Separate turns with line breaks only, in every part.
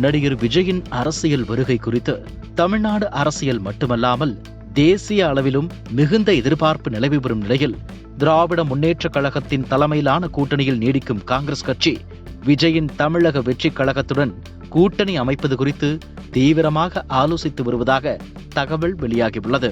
நடிகர் விஜயின் அரசியல் வருகை குறித்து தமிழ்நாடு அரசியல் மட்டுமல்லாமல் தேசிய அளவிலும் மிகுந்த எதிர்பார்ப்பு நிலவி வரும் நிலையில் திராவிட முன்னேற்றக் கழகத்தின் தலைமையிலான கூட்டணியில் நீடிக்கும் காங்கிரஸ் கட்சி விஜயின் தமிழக வெற்றிக் கழகத்துடன் கூட்டணி அமைப்பது குறித்து தீவிரமாக ஆலோசித்து வருவதாக தகவல் வெளியாகியுள்ளது.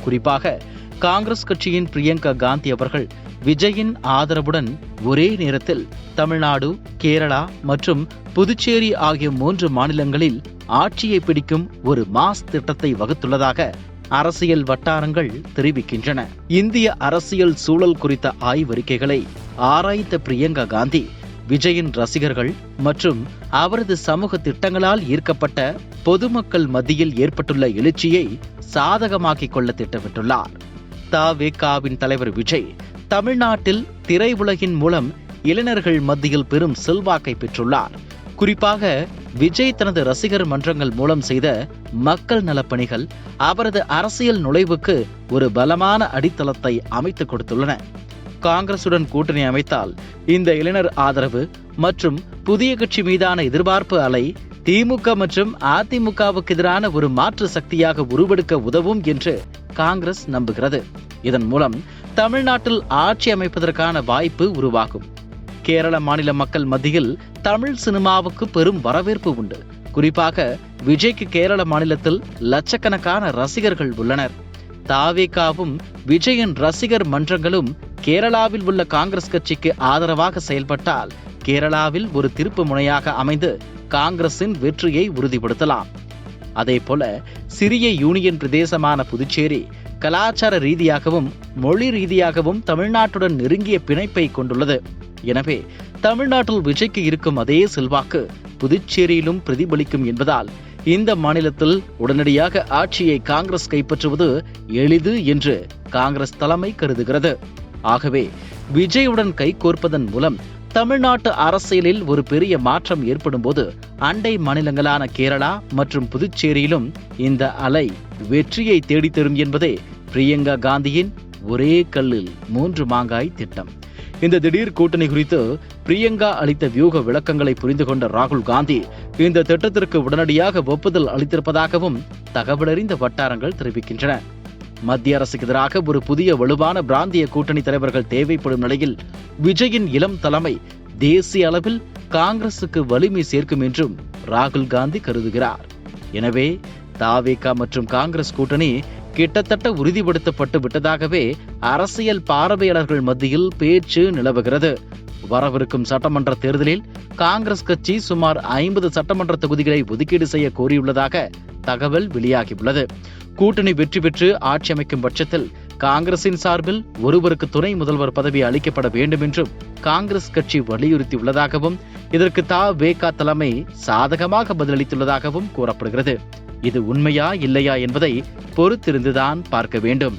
குறிப்பாக காங்கிரஸ் கட்சியின் பிரியங்கா காந்தி அவர்கள் விஜயின் ஆதரவுடன் ஒரே நேரத்தில் தமிழ்நாடு, கேரளா மற்றும் புதுச்சேரி ஆகிய 3 மாநிலங்களில் ஆட்சியை பிடிக்கும் ஒரு மாஸ் திட்டத்தை வகுத்துள்ளதாக அரசியல் வட்டாரங்கள் தெரிவிக்கின்றன. இந்திய அரசியல் சூழல் குறித்த ஆய்வறிக்கைகளை ஆராய்ந்த பிரியங்கா காந்தி விஜயின் ரசிகர்கள் மற்றும் அவரது சமூக திட்டங்களால் ஈர்க்கப்பட்ட பொதுமக்கள் மத்தியில் ஏற்பட்டுள்ள எழுச்சியை சாதகமாக்கிக் கொள்ள திட்டமிட்டுள்ளார். த.வே.க.வின் தலைவர் விஜய் தமிழ்நாட்டில் திரையுலகின் மூலம் இளைஞர்கள் மத்தியில் பெரும் செல்வாக்கை பெற்றுள்ளார். குறிப்பாக விஜய் தனது ரசிகர் மன்றங்கள் மூலம் செய்த மக்கள் நலப்பணிகள் அவரது அரசியல் நுழைவுக்கு ஒரு பலமான அடித்தளத்தை அமைத்துக் கொடுத்துள்ளன. காங்கிரசுடன் கூட்டணி அமைத்தால் இந்த இளைஞர் ஆதரவு மற்றும் புதிய கட்சி மீதான எதிர்பார்ப்பு அலை திமுக மற்றும் அதிமுகவுக்கு எதிரான ஒரு மாற்று சக்தியாக உருவெடுக்க உதவும் என்று காங்கிரஸ் நம்புகிறது. இதன் மூலம் தமிழ்நாட்டில் ஆட்சி அமைப்பதற்கான வாய்ப்பு உருவாகும். கேரள மாநில மக்கள் மத்தியில் தமிழ் சினிமாவுக்கு பெரும் வரவேற்பு உண்டு. குறிப்பாக விஜய்க்கு கேரள மாநிலத்தில் லட்சக்கணக்கான ரசிகர்கள் உள்ளனர். த.வே.க.வும் விஜயின் ரசிகர் மன்றங்களும் கேரளாவில் உள்ள காங்கிரஸ் கட்சிக்கு ஆதரவாக செயல்பட்டால் கேரளாவில் ஒரு திருப்பு முனையாக அமைந்து காங்கிரசின் வெற்றியை உறுதிப்படுத்தலாம். அதேபோல சிறிய யூனியன் பிரதேசமான புதுச்சேரி கலாச்சார ரீதியாகவும் மொழி ரீதியாகவும் தமிழ்நாட்டுடன் நெருங்கிய பிணைப்பை கொண்டுள்ளது. எனவே தமிழ்நாட்டில் விஜய்க்கு இருக்கும் அதே செல்வாக்கு புதுச்சேரியிலும் பிரதிபலிக்கும் என்பதால் இந்த மாநிலத்தில் உடனடியாக ஆட்சியை காங்கிரஸ் கைப்பற்றுவது எளிது என்று காங்கிரஸ் தலைமை கருதுகிறது. ஆகவே விஜயுடன் கைகோர்ப்பதன் மூலம் தமிழ்நாட்டு அரசியலில் ஒரு பெரிய மாற்றம் ஏற்படும் போது அண்டை மாநிலங்களான கேரளா மற்றும் புதுச்சேரியிலும் இந்த அலை வெற்றியை தேடித்தரும் என்பதே பிரியங்கா காந்தியின் ஒரே கல்லில் 3 மாங்காய் திட்டம். இந்த திடீர் கூட்டணி குறித்து பிரியங்கா அளித்த வியூக விளக்கங்களை புரிந்து கொண்ட ராகுல் காந்தி இந்த திட்டத்திற்கு உடனடியாக ஒப்புதல் அளித்திருப்பதாகவும் தகவலறிந்த வட்டாரங்கள் தெரிவிக்கின்றன. மத்திய அரசுக்கு எதிராக ஒரு புதிய வலுவான பிராந்திய கூட்டணி தலைவர்கள் தேவைப்படும் நிலையில் விஜயின் இளம் தலைமை தேசிய அளவில் காங்கிரசுக்கு வலிமை சேர்க்கும் என்றும் ராகுல் காந்தி கருதுகிறார். எனவே த.வே.க மற்றும் காங்கிரஸ் கூட்டணி கிட்டத்தட்ட உறுதிப்படுத்தப்பட்டு விட்டதாகவே அரசியல் பார்வையாளர்கள் மத்தியில் பேச்சு நிலவுகிறது. வரவிருக்கும் சட்டமன்ற தேர்தலில் காங்கிரஸ் கட்சி சுமார் 50 சட்டமன்ற தொகுதிகளை ஒதுக்கீடு செய்ய கோரியுள்ளதாக தகவல் வெளியாகியுள்ளது. கூட்டணி வெற்றி பெற்று ஆட்சி அமைக்கும் பட்சத்தில் காங்கிரசின் சார்பில் ஒருவருக்கு துணை முதல்வர் பதவி அளிக்கப்பட வேண்டும் என்றும் காங்கிரஸ் கட்சி வலியுறுத்தியுள்ளதாகவும் இதற்கு த.வே.க தலைமை சாதகமாக பதிலளித்துள்ளதாகவும் கூறப்படுகிறது. இது உண்மையா இல்லையா என்பதை பொறுத்திருந்துதான் பார்க்க வேண்டும்.